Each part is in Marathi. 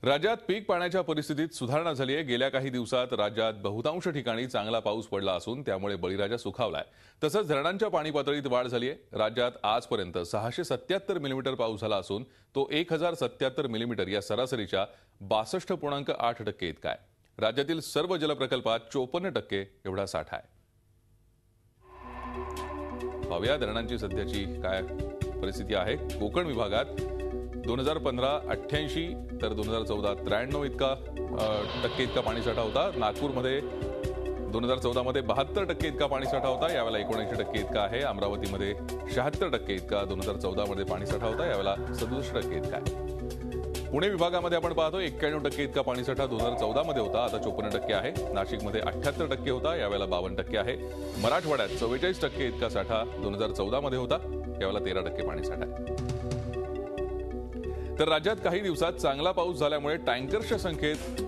राज्यात पीक पाण्याच्या परिस्थितीत सुधारणा झाली आहे। गेल्या काही दिवसात राज्यात बहुतांश ठिकाणी चांगला पाऊस पडला असून त्यामुळे बळीराजा सुखावलाय। तसंच धरणांच्या पाणी पातळीत वाढ झाली आहे। राज्यात आजपर्यंत 677 मिलीमीटर पाऊस झाला असून तो 1077 मिलीमीटर या सरासरीच्या 62.8% इतका आहे। राज्यातील सर्व जलप्रकल्पात 54% एवढा साठा आहे। पाहूया धरणांची सध्याची काय परिस्थिती आहे। कोकण विभागात 2015 88 तर 2014 93 इतका टक्के इतका पाणीसाठा होता। नागपूरमध्ये 2014 मध्ये 72% इतका पाणीसाठा होता, यावेळेला 79% इतका आहे। अमरावतीमध्ये 76% इतका 2014 मध्ये पाणीसाठा होता, यावेळेला 67% इतका आहे। पुणे विभागामध्ये आपण पाहतो 91% इतका पाणीसाठा 2014 मध्ये होता, आता 54% आहे। नाशिकमध्ये 78% होता, यावेळेला 52% आहे। मराठवाड्यात 44% इतका साठा 2014 मध्ये होता, यावेळेला 13% पाणीसाठा आहे। तर राज्यात काही दिवसात चांगला पाऊस झाल्यामुळे टँकर्सच्या संख्येत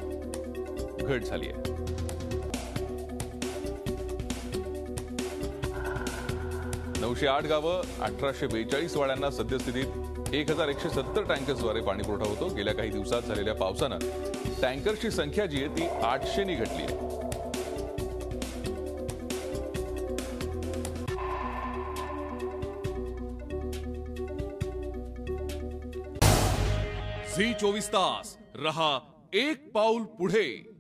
घट झाली आहे। नऊशे 8 गावं 1842 वाड्यांना सद्यस्थितीत 1170 टँकर्सद्वारे पाणी पुरवठा होतो। गेल्या काही दिवसात झालेल्या पावसानं टँकर्सची संख्या जी आहे ती 800 नी घटली आहे। झी 24 तास रहा एक पाऊल पुढे।